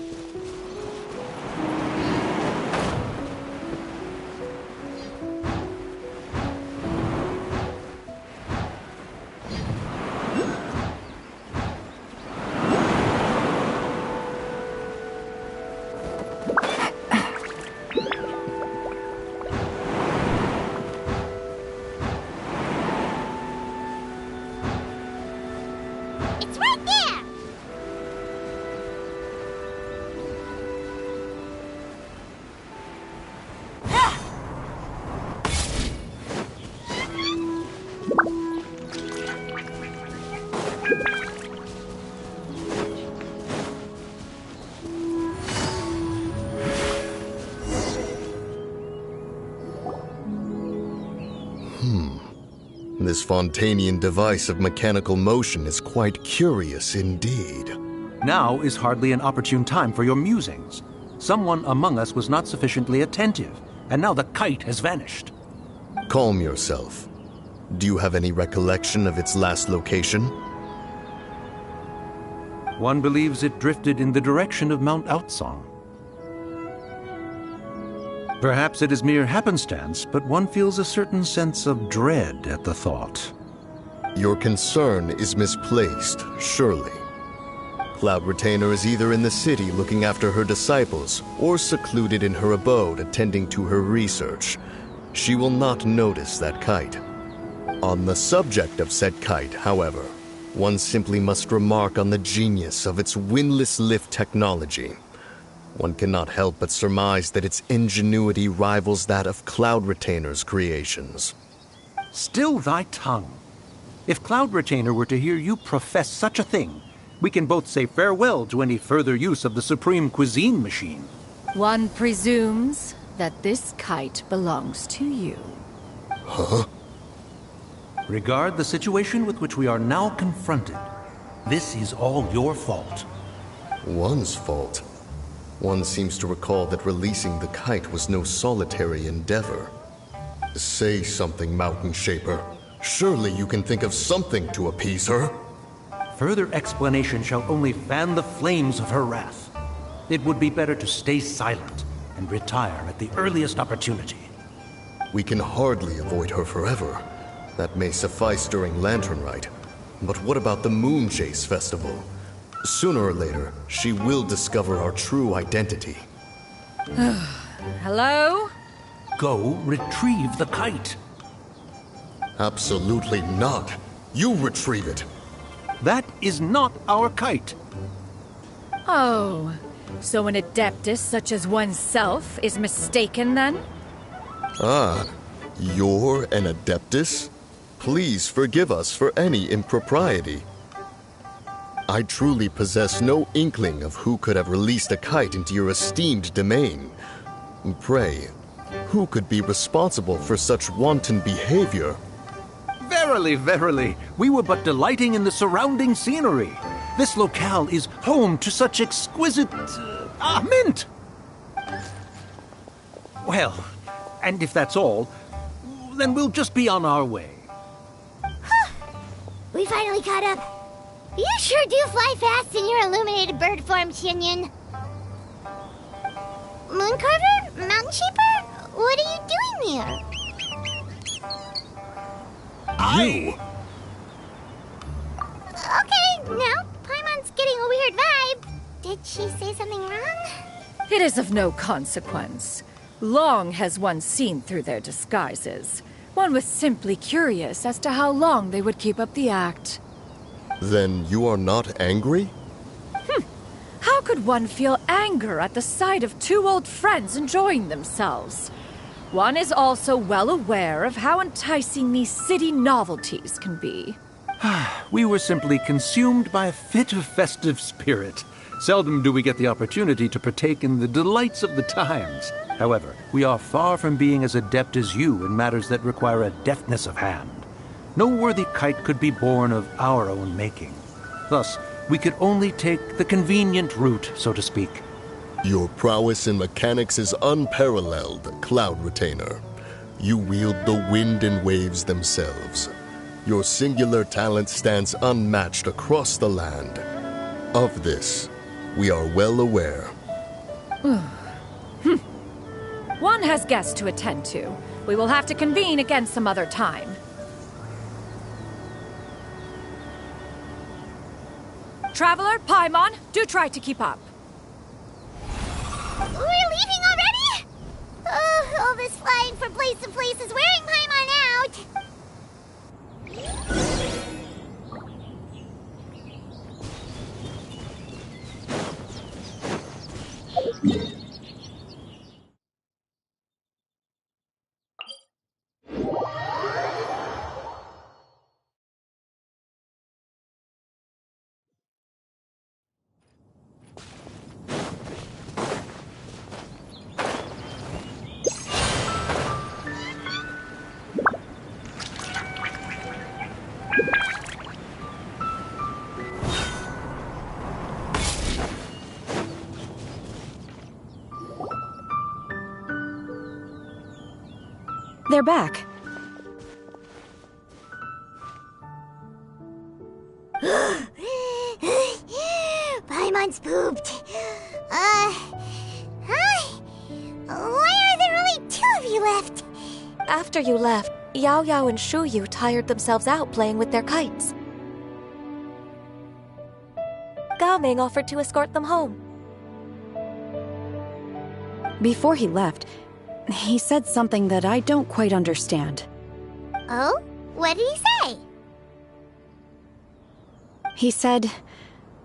It's right there! This Fontanian device of mechanical motion is quite curious indeed. Now is hardly an opportune time for your musings. Someone among us was not sufficiently attentive, and now the kite has vanished. Calm yourself. Do you have any recollection of its last location? One believes it drifted in the direction of Mount Outsong. Perhaps it is mere happenstance, but one feels a certain sense of dread at the thought. Your concern is misplaced, surely. Cloud Retainer is either in the city looking after her disciples, or secluded in her abode attending to her research. She will not notice that kite. On the subject of said kite, however, one simply must remark on the genius of its windlass lift technology. One cannot help but surmise that its ingenuity rivals that of Cloud Retainer's creations. Still thy tongue. If Cloud Retainer were to hear you profess such a thing, we can both say farewell to any further use of the Supreme Cuisine Machine. One presumes that this kite belongs to you. Huh? Regard the situation with which we are now confronted. This is all your fault. One's fault? One seems to recall that releasing the kite was no solitary endeavor. Say something, Mountain Shaper. Surely you can think of something to appease her. Further explanation shall only fan the flames of her wrath. It would be better to stay silent and retire at the earliest opportunity. We can hardly avoid her forever. That may suffice during Lantern Rite. But what about the Moon Chase Festival? Sooner or later, she will discover our true identity. Hello? Go retrieve the kite. Absolutely not. You retrieve it. That is not our kite. Oh, so an adeptus such as oneself is mistaken then? Ah, you're an adeptus? Please forgive us for any impropriety. I truly possess no inkling of who could have released a kite into your esteemed domain. Pray, who could be responsible for such wanton behavior? Verily, verily, we were but delighting in the surrounding scenery. This locale is home to such exquisite... mint! Well, and if that's all, then we'll just be on our way. We finally caught up. You sure do fly fast in your illuminated bird form, Tinyin. Mooncarver? Mountain Shaper? What are you doing there? You? Okay, now Paimon's getting a weird vibe. Did she say something wrong? It is of no consequence. Long has one seen through their disguises. One was simply curious as to how long they would keep up the act. Then you are not angry? How could one feel anger at the sight of two old friends enjoying themselves? One is also well aware of how enticing these city novelties can be. We were simply consumed by a fit of festive spirit. Seldom do we get the opportunity to partake in the delights of the times. However, we are far from being as adept as you in matters that require a deftness of hand. No worthy kite could be born of our own making. Thus, we could only take the convenient route, so to speak. Your prowess in mechanics is unparalleled, Cloud Retainer. You wield the wind and waves themselves. Your singular talent stands unmatched across the land. Of this, we are well aware. One has guests to attend to. We will have to convene again some other time. Traveler, Paimon, do try to keep up. We're leaving already? Oh, all this flying from place to place is wearing Paimon out. They're back. Paimon's pooped. Hi. Why are there only 2 of you left? After you left, Yao Yao and Shu Yu tired themselves out playing with their kites. Gao Ming offered to escort them home. Before he left, he said something that I don't quite understand. Oh? What did he say? He said,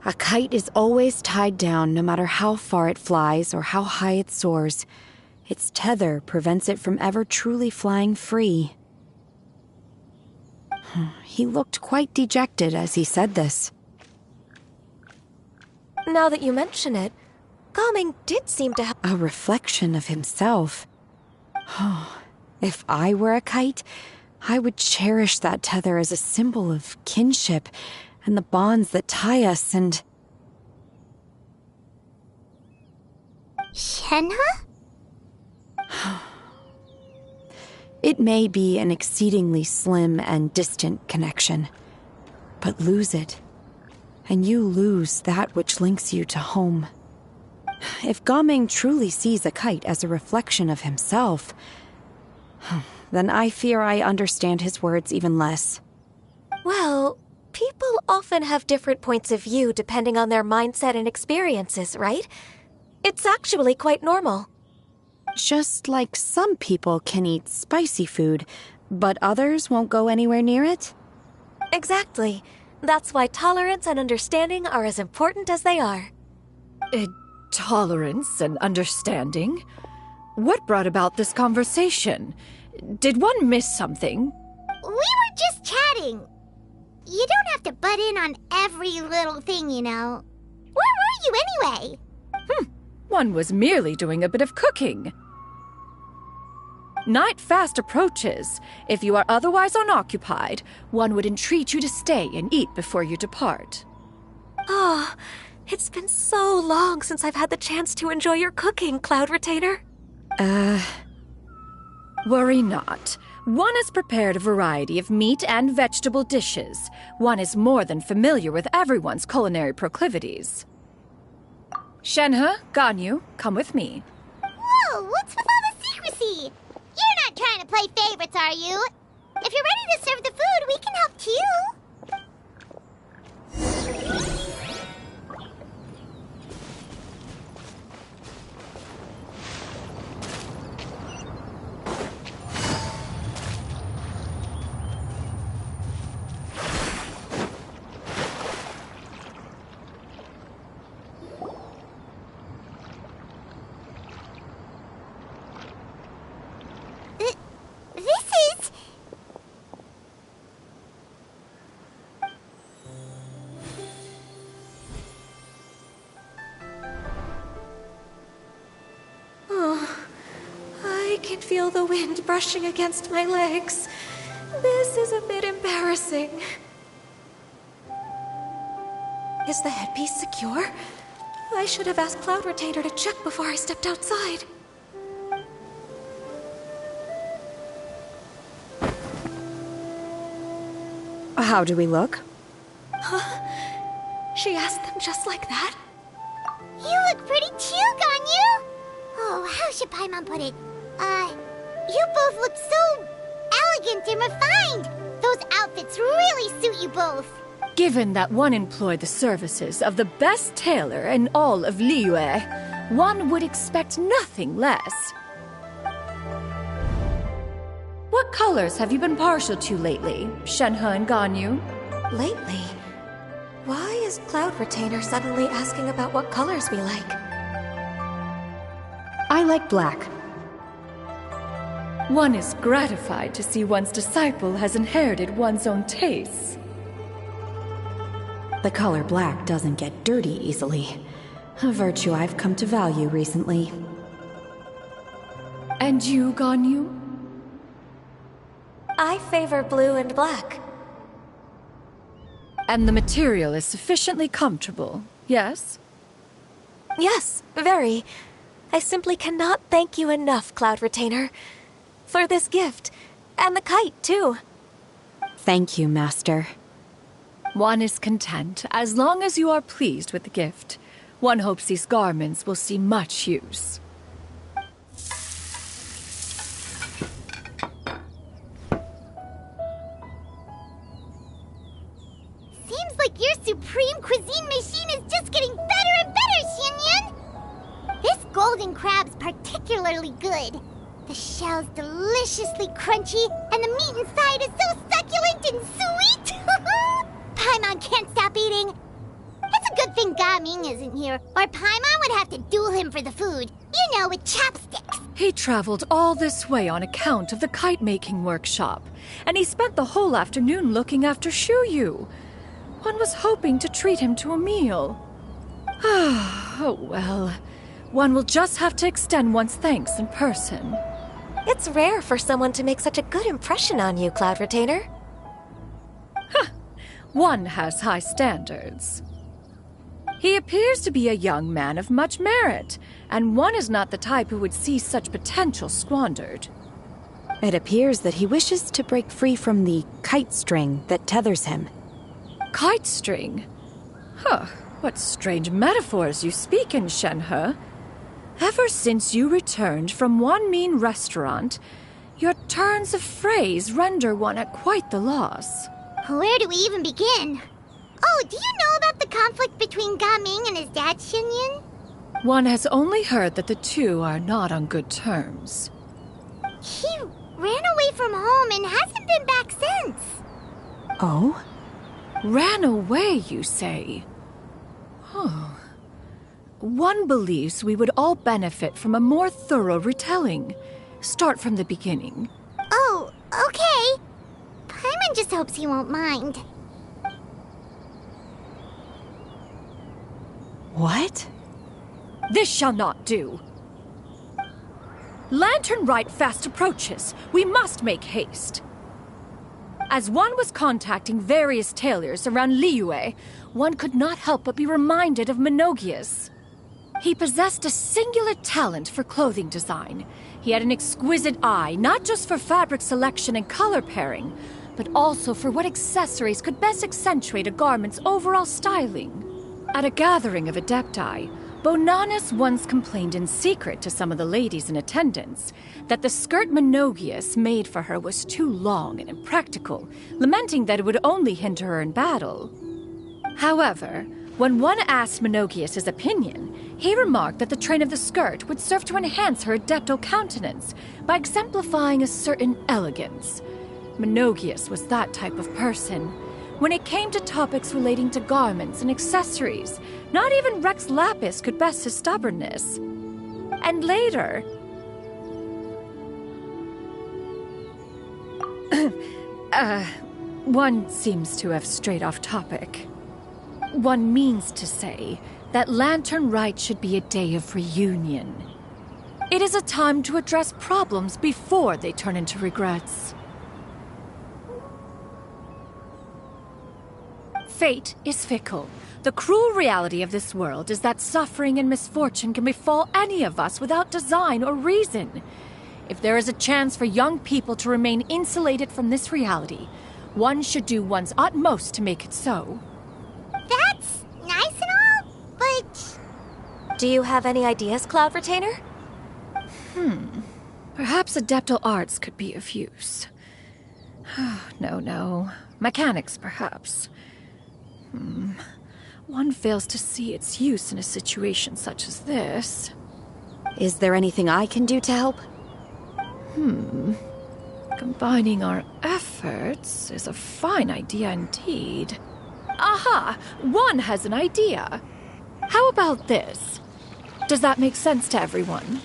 a kite is always tied down no matter how far it flies or how high it soars. Its tether prevents it from ever truly flying free. He looked quite dejected as he said this. Now that you mention it, Gao Ming did seem to have A reflection of himself. If I were a kite, I would cherish that tether as a symbol of kinship and the bonds that tie us and... Shenhe? It may be an exceedingly slim and distant connection, but lose it, and you lose that which links you to home. If Gao Ming truly sees a kite as a reflection of himself, then I fear I understand his words even less. Well, people often have different points of view depending on their mindset and experiences, right? It's actually quite normal. Just like some people can eat spicy food, but others won't go anywhere near it? Exactly. That's why tolerance and understanding are as important as they are. Tolerance and understanding? What brought about this conversation? Did one miss something? We were just chatting. You don't have to butt in on every little thing, you know. Where were you anyway? One was merely doing a bit of cooking. Night fast approaches. If you are otherwise unoccupied, one would entreat you to stay and eat before you depart. Oh, it's been so long since I've had the chance to enjoy your cooking, Cloud Retainer. Worry not. One has prepared a variety of meat and vegetable dishes. One is more than familiar with everyone's culinary proclivities. Shenhe, Ganyu, come with me. Whoa, what's with all the secrecy? You're not trying to play favorites, are you? If you're ready to serve the food, we can help too. I can feel the wind brushing against my legs. This is a bit embarrassing. Is the headpiece secure? I should have asked Cloud Retainer to check before I stepped outside. How do we look? She asked them just like that? You look pretty too, Ganyu! Oh, how should Paimon put it? You both look so elegant and refined! Those outfits really suit you both! Given that one employed the services of the best tailor in all of Liyue, one would expect nothing less. What colors have you been partial to lately, Shenhe and Ganyu? Lately? Why is Cloud Retainer suddenly asking about what colors we like? I like black. One is gratified to see one's disciple has inherited one's own tastes. The color black doesn't get dirty easily. A virtue I've come to value recently. And you, Ganyu? I favor blue and black. And the material is sufficiently comfortable, yes? Yes, very. I simply cannot thank you enough, Cloud Retainer. for this gift. And the kite, too. Thank you, Master. One is content as long as you are pleased with the gift. One hopes these garments will see much use. Seems like your supreme cuisine machine is just getting better and better, Xinyun! This golden crab's particularly good. The shell's deliciously crunchy, and the meat inside is so succulent and sweet! Paimon can't stop eating. It's a good thing Gaming isn't here, or Paimon would have to duel him for the food. You know, with chopsticks. He traveled all this way on account of the kite-making workshop, and he spent the whole afternoon looking after Shuyu. One was hoping to treat him to a meal. Oh well. One will just have to extend one's thanks in person. It's rare for someone to make such a good impression on you, Cloud Retainer. One has high standards. He appears to be a young man of much merit, and one is not the type who would see such potential squandered. It appears that he wishes to break free from the kite string that tethers him. Kite string? Huh, what strange metaphors you speak in, Shenhe. Ever since you returned from one mean restaurant, your turns of phrase render one at quite the loss. Where do we even begin? Oh, do you know about the conflict between Gaming and his dad, Xinyun? One has only heard that the two are not on good terms. He ran away from home and hasn't been back since. Oh? Ran away, you say? Huh. One believes we would all benefit from a more thorough retelling. Start from the beginning. Oh, okay. Paimon just hopes he won't mind. What? This shall not do. Lantern Rite fast approaches. We must make haste. As one was contacting various tailors around Liyue, one could not help but be reminded of Minogius. He possessed a singular talent for clothing design. He had an exquisite eye, not just for fabric selection and color pairing, but also for what accessories could best accentuate a garment's overall styling. At a gathering of Adepti, Bonanis once complained in secret to some of the ladies in attendance that the skirt Minogius made for her was too long and impractical, lamenting that it would only hinder her in battle. However, when one asked Minogius his opinion, he remarked that the train of the skirt would serve to enhance her adeptal countenance by exemplifying a certain elegance. Minogius was that type of person. When it came to topics relating to garments and accessories, not even Rex Lapis could best his stubbornness. And later... one seems to have strayed off topic. One means to say that Lantern Rite should be a day of reunion. It is a time to address problems before they turn into regrets. Fate is fickle. The cruel reality of this world is that suffering and misfortune can befall any of us without design or reason. If there is a chance for young people to remain insulated from this reality, one should do one's utmost to make it so. That's nice and all, but... Do you have any ideas, Cloud Retainer? Perhaps adeptal arts could be of use. No. Mechanics, perhaps. One fails to see its use in a situation such as this. Is there anything I can do to help? Combining our efforts is a fine idea indeed. Aha! One has an idea. How about this? Does that make sense to everyone?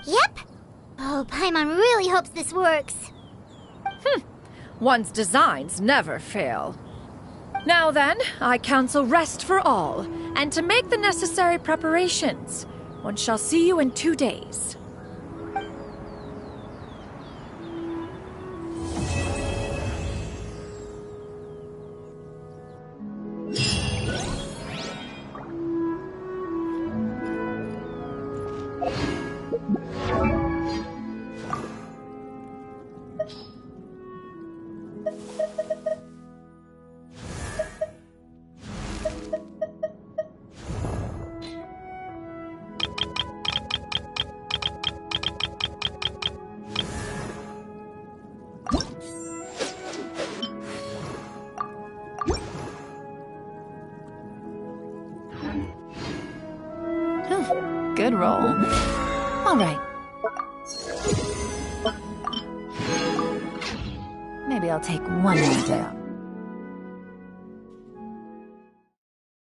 Yep. Oh, Paimon really hopes this works. One's designs never fail. Now then, I counsel rest for all, and to make the necessary preparations. One shall see you in 2 days. good roll. All right. Maybe I'll take one more dab.